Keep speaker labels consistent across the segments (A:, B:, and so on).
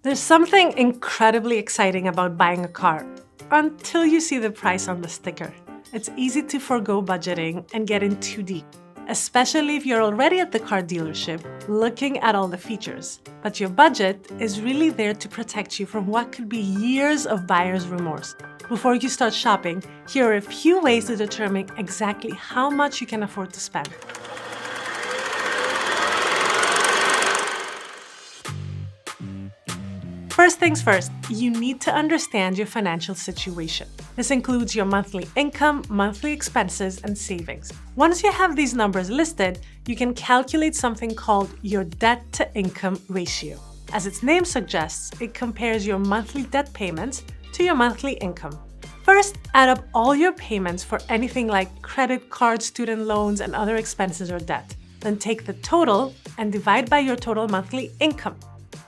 A: There's something incredibly exciting about buying a car, until you see the price on the sticker. It's easy to forgo budgeting and get in too deep, especially if you're already at the car dealership looking at all the features. But your budget is really there to protect you from what could be years of buyer's remorse. Before you start shopping, here are a few ways to determine exactly how much you can afford to spend. First things first, you need to understand your financial situation. This includes your monthly income, monthly expenses, and savings. Once you have these numbers listed, you can calculate something called your debt-to-income ratio. As its name suggests, it compares your monthly debt payments to your monthly income. First, add up all your payments for anything like credit cards, student loans, and other expenses or debt. Then take the total and divide by your total monthly income.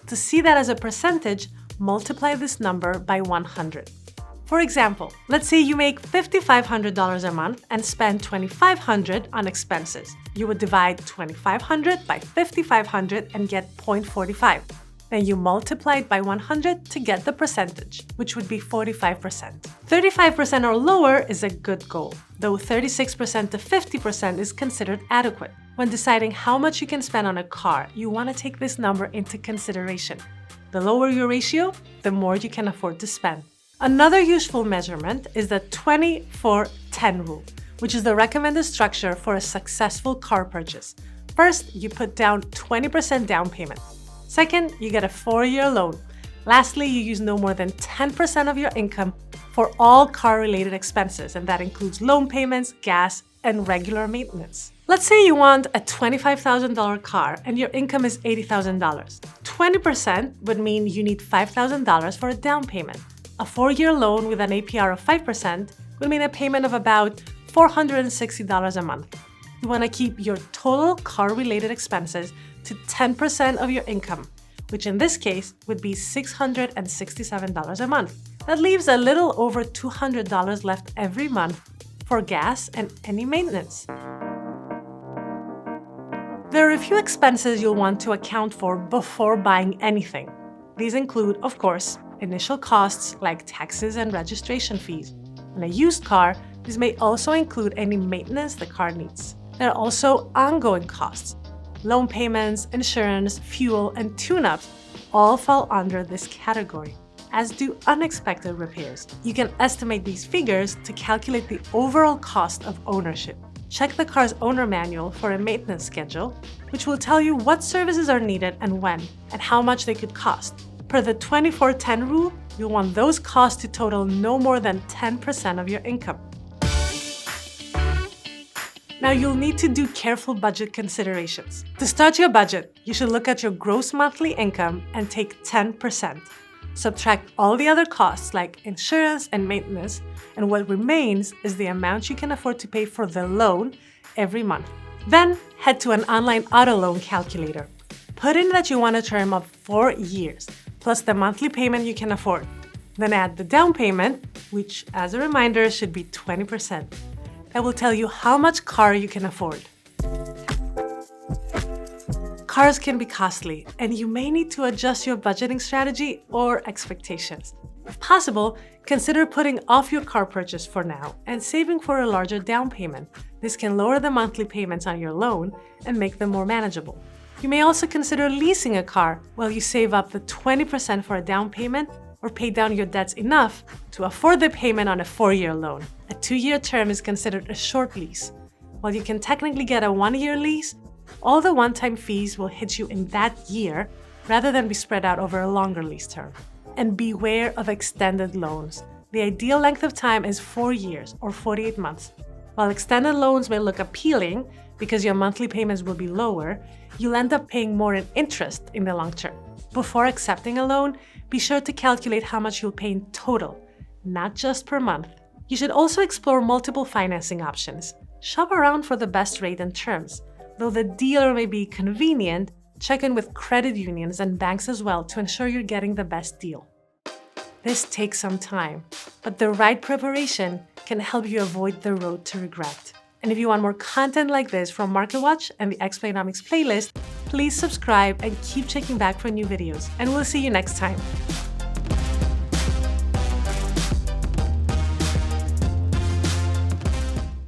A: To see that as a percentage, multiply this number by 100. For example, let's say you make $5,500 a month and spend $2,500 on expenses. You would divide $2,500 by $5,500 and get 0.45. Then you multiply it by 100 to get the percentage, which would be 45%. 35% or lower is a good goal, though 36% to 50% is considered adequate. When deciding how much you can spend on a car, you want to take this number into consideration. The lower your ratio, the more you can afford to spend. Another useful measurement is the 20-4-10 rule, which is the recommended structure for a successful car purchase. First, you put down 20% down payment. Second, you get a 4-year loan. Lastly, you use no more than 10% of your income for all car-related expenses, and that includes loan payments, gas, and regular maintenance. Let's say you want a $25,000 car and your income is $80,000. 20% would mean you need $5,000 for a down payment. A 4-year loan with an APR of 5% would mean a payment of about $460 a month. You want to keep your total car-related expenses to 10% of your income, which in this case would be $667 a month. That leaves a little over $200 left every month for gas and any maintenance. There are a few expenses you'll want to account for before buying anything. These include, of course, initial costs like taxes and registration fees. On a used car, these may also include any maintenance the car needs. There are also ongoing costs. Loan payments, insurance, fuel, and tune-ups all fall under this category, as do unexpected repairs. You can estimate these figures to calculate the overall cost of ownership. Check the car's owner manual for a maintenance schedule, which will tell you what services are needed and when, and how much they could cost. Per the 24-10 rule, you'll want those costs to total no more than 10% of your income. Now you'll need to do careful budget considerations. To start your budget, you should look at your gross monthly income and take 10%. Subtract all the other costs like insurance and maintenance, and what remains is the amount you can afford to pay for the loan every month. Then head to an online auto loan calculator. Put in that you want a term of 4 years, plus the monthly payment you can afford. Then add the down payment, which as a reminder should be 20%. That will tell you how much car you can afford. Cars can be costly, and you may need to adjust your budgeting strategy or expectations. If possible, consider putting off your car purchase for now and saving for a larger down payment. This can lower the monthly payments on your loan and make them more manageable. You may also consider leasing a car while you save up the 20% for a down payment or pay down your debts enough to afford the payment on a 4-year loan. A 2-year term is considered a short lease. While you can technically get a 1-year lease, all the one-time fees will hit you in that year rather than be spread out over a longer lease term. And beware of extended loans. The ideal length of time is 4 years or 48 months. While extended loans may look appealing because your monthly payments will be lower, you'll end up paying more in interest in the long term. Before accepting a loan, be sure to calculate how much you'll pay in total, not just per month. You should also explore multiple financing options. Shop around for the best rate and terms. Though the dealer may be convenient, check in with credit unions and banks as well to ensure you're getting the best deal. This takes some time, but the right preparation can help you avoid the road to regret. And if you want more content like this from MarketWatch and the Explainomics playlist, Please subscribe and keep checking back for new videos, and we'll see you next time.